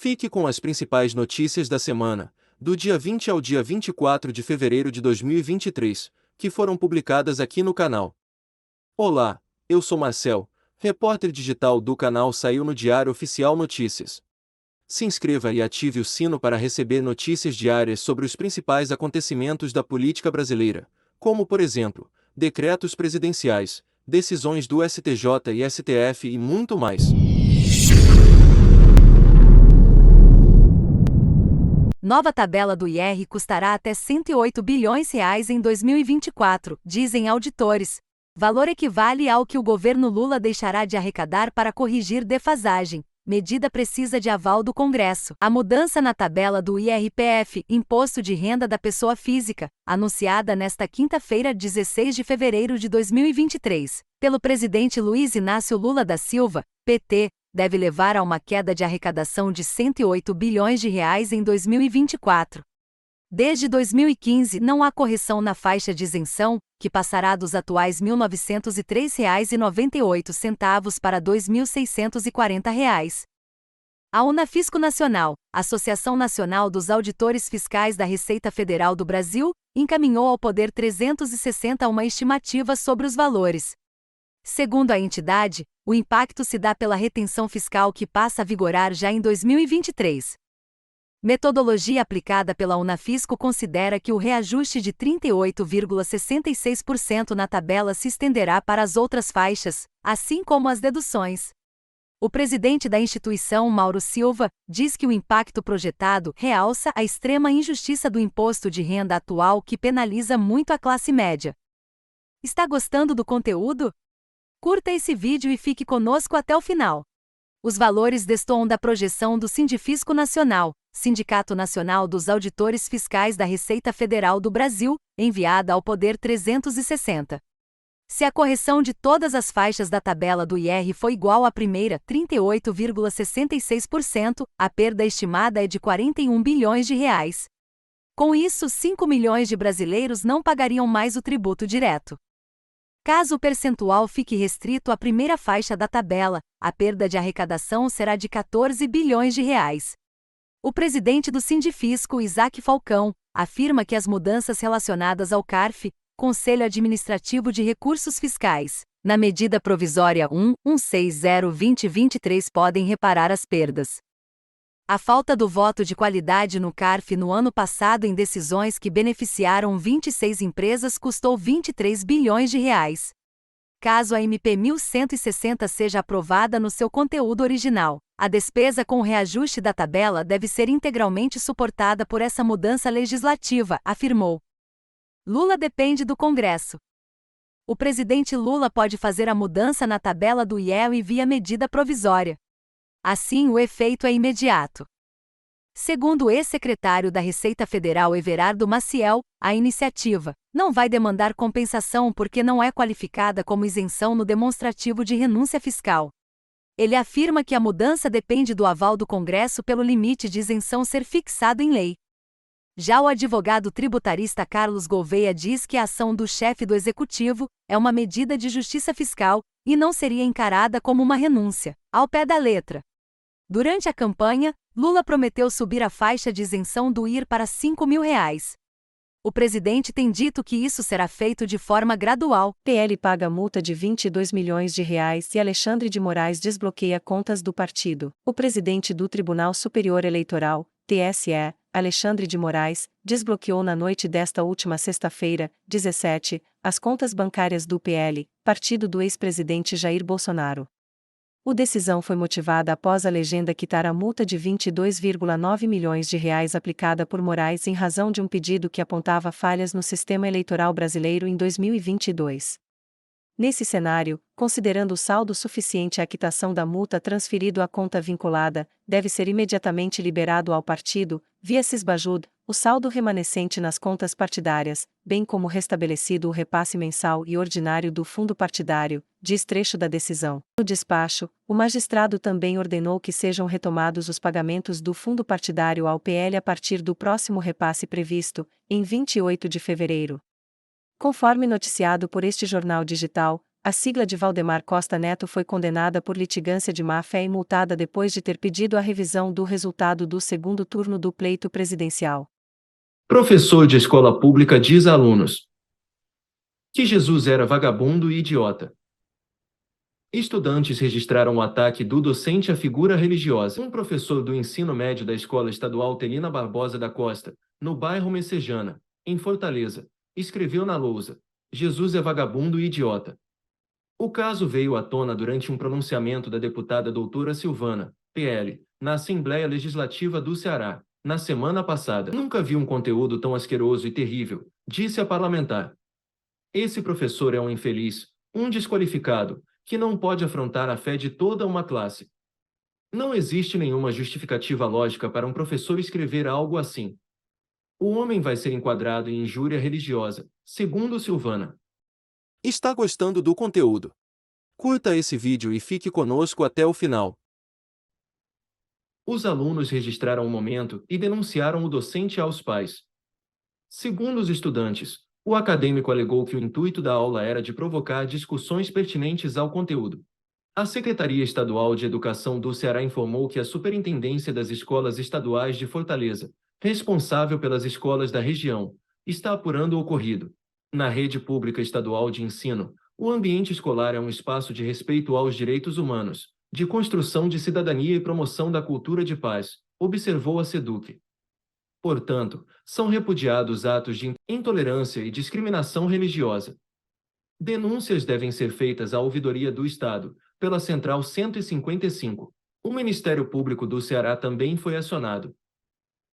Fique com as principais notícias da semana, do dia 20 ao dia 24 de fevereiro de 2023, que foram publicadas aqui no canal. Olá, eu sou Marcel, repórter digital do canal Saiu no Diário Oficial Notícias. Se inscreva e ative o sino para receber notícias diárias sobre os principais acontecimentos da política brasileira, como por exemplo, decretos presidenciais, decisões do STJ e STF e muito mais. Nova tabela do IR custará até R$ 108 bilhões em 2024, dizem auditores. Valor equivale ao que o governo Lula deixará de arrecadar para corrigir defasagem. Medida precisa de aval do Congresso. A mudança na tabela do IRPF, Imposto de Renda da Pessoa Física, anunciada nesta quinta-feira, 16 de fevereiro de 2023, pelo presidente Luiz Inácio Lula da Silva, PT, deve levar a uma queda de arrecadação de R$ 108 bilhões em 2024. Desde 2015 não há correção na faixa de isenção, que passará dos atuais R$ 1.903,98 para R$ 2.640. A Unafisco Nacional, Associação Nacional dos Auditores Fiscais da Receita Federal do Brasil, encaminhou ao Poder 360 uma estimativa sobre os valores. Segundo a entidade, o impacto se dá pela retenção fiscal que passa a vigorar já em 2023. Metodologia aplicada pela Unafisco considera que o reajuste de 38,66% na tabela se estenderá para as outras faixas, assim como as deduções. O presidente da instituição, Mauro Silva, diz que o impacto projetado realça a extrema injustiça do imposto de renda atual que penaliza muito a classe média. Está gostando do conteúdo? Curta esse vídeo e fique conosco até o final. Os valores destoam da projeção do Sindifisco Nacional, Sindicato Nacional dos Auditores Fiscais da Receita Federal do Brasil, enviada ao Poder 360. Se a correção de todas as faixas da tabela do IR foi igual à primeira, 38,66%, a perda estimada é de R$ 41 bilhões. Com isso, 5 milhões de brasileiros não pagariam mais o tributo direto. Caso o percentual fique restrito à primeira faixa da tabela, a perda de arrecadação será de R$ 14 bilhões. O presidente do Sindifisco, Isaac Falcão, afirma que as mudanças relacionadas ao CARF, Conselho Administrativo de Recursos Fiscais, na medida provisória 1.160/2023 podem reparar as perdas. A falta do voto de qualidade no CARF no ano passado em decisões que beneficiaram 26 empresas custou R$ 23 bilhões. Caso a MP 1160 seja aprovada no seu conteúdo original, a despesa com o reajuste da tabela deve ser integralmente suportada por essa mudança legislativa, afirmou. Lula depende do Congresso. O presidente Lula pode fazer a mudança na tabela do IEL via medida provisória. Assim, o efeito é imediato. Segundo o ex-secretário da Receita Federal Everardo Maciel, a iniciativa não vai demandar compensação porque não é qualificada como isenção no demonstrativo de renúncia fiscal. Ele afirma que a mudança depende do aval do Congresso pelo limite de isenção ser fixado em lei. Já o advogado tributarista Carlos Gouveia diz que a ação do chefe do Executivo é uma medida de justiça fiscal e não seria encarada como uma renúncia, ao pé da letra. Durante a campanha, Lula prometeu subir a faixa de isenção do IR para R$ 5 mil. O presidente tem dito que isso será feito de forma gradual. PL paga multa de R$ 22 milhões e Alexandre de Moraes desbloqueia contas do partido. O presidente do Tribunal Superior Eleitoral, TSE, Alexandre de Moraes, desbloqueou na noite desta última sexta-feira, 17, as contas bancárias do PL, partido do ex-presidente Jair Bolsonaro. A decisão foi motivada após a legenda quitar a multa de R$ 22,9 milhões aplicada por Moraes em razão de um pedido que apontava falhas no sistema eleitoral brasileiro em 2022. Nesse cenário, considerando o saldo suficiente à quitação da multa transferido à conta vinculada, deve ser imediatamente liberado ao partido, via Sisbajud, o saldo remanescente nas contas partidárias, bem como restabelecido o repasse mensal e ordinário do fundo partidário, diz trecho da decisão. No despacho, o magistrado também ordenou que sejam retomados os pagamentos do fundo partidário ao PL a partir do próximo repasse previsto, em 28 de fevereiro. Conforme noticiado por este jornal digital, A sigla de Valdemar Costa Neto foi condenada por litigância de má-fé e multada depois de ter pedido a revisão do resultado do segundo turno do pleito presidencial. Professor de escola pública diz a alunos que Jesus era vagabundo e idiota. Estudantes registraram o ataque do docente à figura religiosa. Um professor do ensino médio da Escola Estadual Telina Barbosa da Costa, no bairro Messejana, em Fortaleza, escreveu na lousa: Jesus é vagabundo e idiota. O caso veio à tona durante um pronunciamento da deputada doutora Silvana, PL, na Assembleia Legislativa do Ceará, na semana passada. Nunca vi um conteúdo tão asqueroso e terrível, disse a parlamentar. Esse professor é um infeliz, um desqualificado, que não pode afrontar a fé de toda uma classe. Não existe nenhuma justificativa lógica para um professor escrever algo assim. O homem vai ser enquadrado em injúria religiosa, segundo Silvana. Está gostando do conteúdo? Curta esse vídeo e fique conosco até o final. Os alunos registraram o momento e denunciaram o docente aos pais. Segundo os estudantes, o acadêmico alegou que o intuito da aula era de provocar discussões pertinentes ao conteúdo. A Secretaria Estadual de Educação do Ceará informou que a Superintendência das Escolas Estaduais de Fortaleza, responsável pelas escolas da região, está apurando o ocorrido. Na rede pública estadual de ensino, o ambiente escolar é um espaço de respeito aos direitos humanos, de construção de cidadania e promoção da cultura de paz, observou a SEDUC. Portanto, são repudiados atos de intolerância e discriminação religiosa. Denúncias devem ser feitas à Ouvidoria do Estado, pela Central 155. O Ministério Público do Ceará também foi acionado.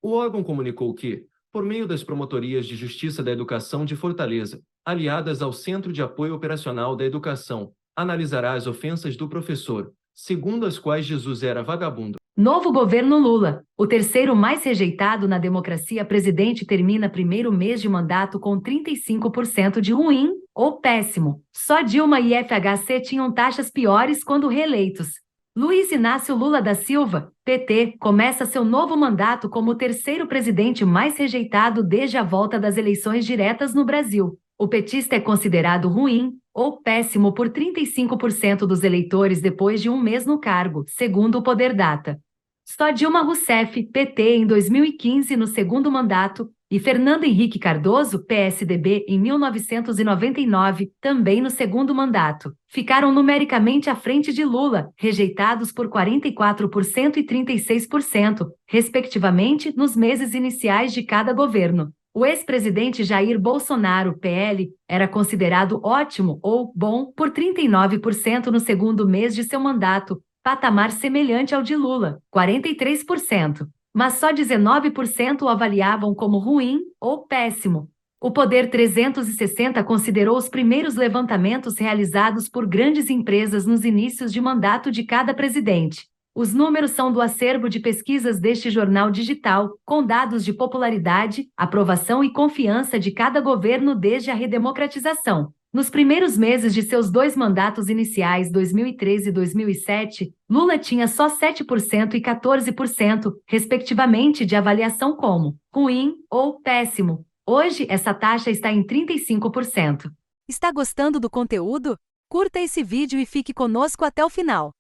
O órgão comunicou que, por meio das Promotorias de Justiça da Educação de Fortaleza, aliadas ao Centro de Apoio Operacional da Educação, analisará as ofensas do professor, segundo as quais Jesus era vagabundo. Novo governo Lula. O terceiro mais rejeitado na democracia, presidente termina primeiro mês de mandato com 35% de ruim ou péssimo. Só Dilma e FHC tinham taxas piores quando reeleitos. Luiz Inácio Lula da Silva, PT, começa seu novo mandato como o terceiro presidente mais rejeitado desde a volta das eleições diretas no Brasil. O petista é considerado ruim ou péssimo por 35% dos eleitores depois de um mês no cargo, segundo o Poder Data. Só Dilma Rousseff, PT, em 2015 no segundo mandato, e Fernando Henrique Cardoso, PSDB, em 1999, também no segundo mandato, ficaram numericamente à frente de Lula, rejeitados por 44% e 36%, respectivamente, nos meses iniciais de cada governo. O ex-presidente Jair Bolsonaro, PL, era considerado ótimo ou bom por 39% no segundo mês de seu mandato, patamar semelhante ao de Lula, 43%. Mas só 19% o avaliavam como ruim ou péssimo. O Poder 360 considerou os primeiros levantamentos realizados por grandes empresas nos inícios de mandato de cada presidente. Os números são do acervo de pesquisas deste jornal digital, com dados de popularidade, aprovação e confiança de cada governo desde a redemocratização. Nos primeiros meses de seus dois mandatos iniciais, 2013 e 2007, Lula tinha só 7% e 14%, respectivamente, de avaliação como ruim ou péssimo. Hoje, essa taxa está em 35%. Está gostando do conteúdo? Curta esse vídeo e fique conosco até o final.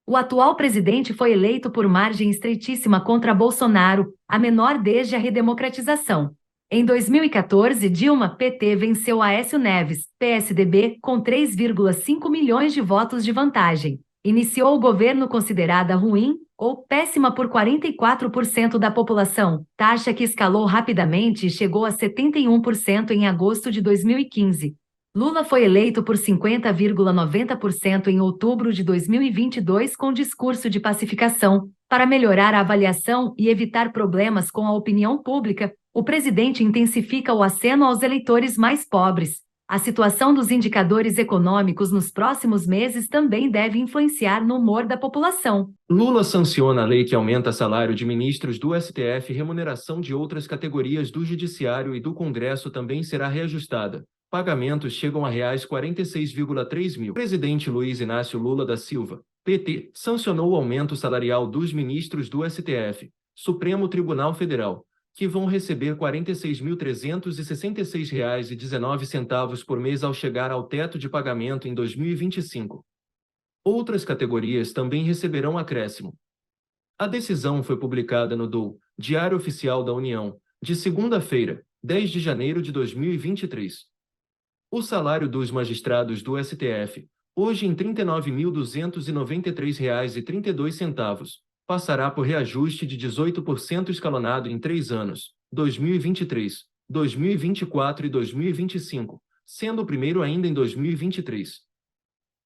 O atual presidente foi eleito por margem estreitíssima contra Bolsonaro, a menor desde a redemocratização. Em 2014, Dilma, PT, venceu Aécio Neves, PSDB, com 3,5 milhões de votos de vantagem. Iniciou o governo considerada ruim ou péssima por 44% da população, taxa que escalou rapidamente e chegou a 71% em agosto de 2015. Lula foi eleito por 50,90% em outubro de 2022 com discurso de pacificação. Para melhorar a avaliação e evitar problemas com a opinião pública, o presidente intensifica o aceno aos eleitores mais pobres. A situação dos indicadores econômicos nos próximos meses também deve influenciar no humor da população. Lula sanciona a lei que aumenta salário de ministros do STF e remuneração de outras categorias do Judiciário e do Congresso também será reajustada. Pagamentos chegam a R$46,3 mil. O presidente Luiz Inácio Lula da Silva, PT, sancionou o aumento salarial dos ministros do STF, Supremo Tribunal Federal, que vão receber R$ 46.366,19 por mês ao chegar ao teto de pagamento em 2025. Outras categorias também receberão acréscimo. A decisão foi publicada no Diário Oficial da União, de segunda-feira, 10 de janeiro de 2023. O salário dos magistrados do STF, hoje em R$ 39.293,32, passará por reajuste de 18% escalonado em 3 anos, 2023, 2024 e 2025, sendo o primeiro ainda em 2023.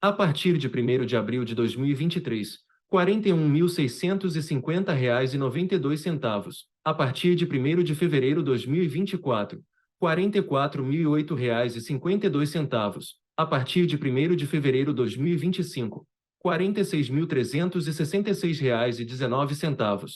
A partir de 1º de abril de 2023, R$ 41.650,92. A partir de 1º de fevereiro de 2024, R$ 44.008,52. A partir de 1º de fevereiro de 2025, R$ 46.366,19.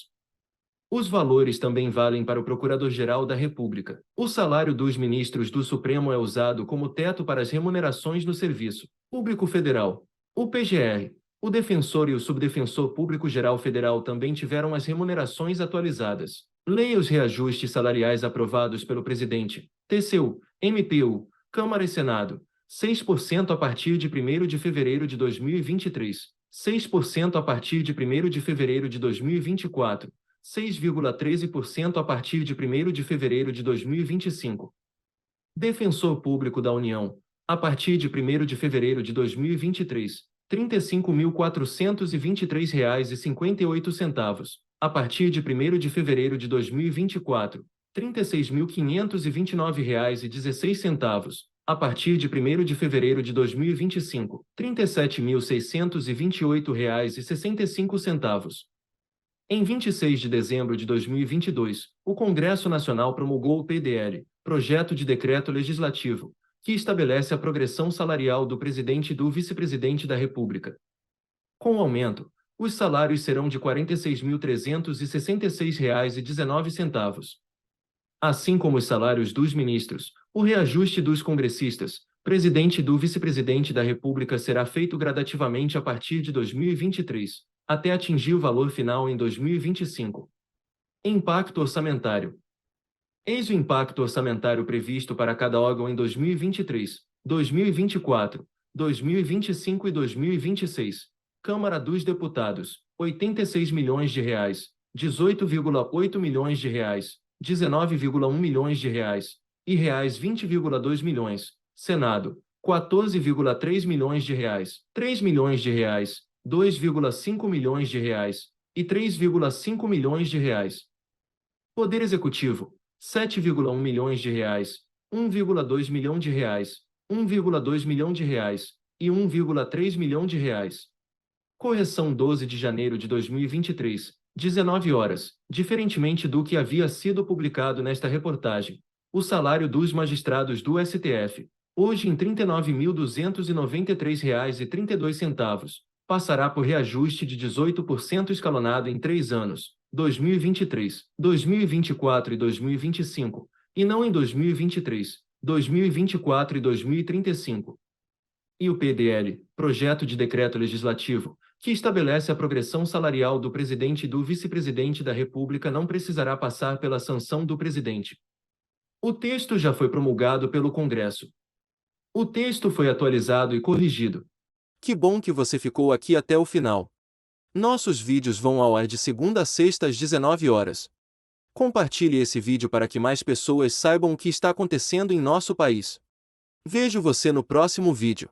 Os valores também valem para o Procurador-Geral da República. O salário dos ministros do Supremo é usado como teto para as remunerações no Serviço Público Federal. O PGR, o defensor e o subdefensor público-geral federal também tiveram as remunerações atualizadas. Leia os reajustes salariais aprovados pelo presidente, TCU, MPU, Câmara e Senado. 6% a partir de 1º de fevereiro de 2023, 6% a partir de 1º de fevereiro de 2024, 6,13% a partir de 1º de fevereiro de 2025. Defensor Público da União, a partir de 1º de fevereiro de 2023, R$ 35.423,58. A partir de 1º de fevereiro de 2024, R$ 36.529,16. A partir de 1º de fevereiro de 2025, R$ 37.628,65. Em 26 de dezembro de 2022, o Congresso Nacional promulgou o PDL, Projeto de Decreto Legislativo, que estabelece a progressão salarial do presidente e do vice-presidente da República. Com o aumento, os salários serão de R$ 46.366,19. Assim como os salários dos ministros, o reajuste dos congressistas, presidente e do vice-presidente da República será feito gradativamente a partir de 2023, até atingir o valor final em 2025. Impacto orçamentário. Eis o impacto orçamentário previsto para cada órgão em 2023, 2024, 2025 e 2026. Câmara dos Deputados, R$ 86 milhões, 18,8 milhões, 19,1 milhões e reais 20,2 milhões. Senado, 14,3 milhões, 3 milhões, 2,5 milhões e 3,5 milhões. Poder Executivo, 7,1 milhões, 1,2 milhão de reais, 1,2 milhão de reais e 1,3 milhão de reais. Correção 12 de janeiro de 2023, 19 horas, diferentemente do que havia sido publicado nesta reportagem. O salário dos magistrados do STF, hoje em R$ 39.293,32, passará por reajuste de 18% escalonado em 3 anos, 2023, 2024 e 2025, e não em 2023, 2024 e 2035. E o PDL, Projeto de Decreto Legislativo, que estabelece a progressão salarial do presidente e do vice-presidente da República, não precisará passar pela sanção do presidente. O texto já foi promulgado pelo Congresso. O texto foi atualizado e corrigido. Que bom que você ficou aqui até o final. Nossos vídeos vão ao ar de segunda a sexta às 19 horas. Compartilhe esse vídeo para que mais pessoas saibam o que está acontecendo em nosso país. Vejo você no próximo vídeo.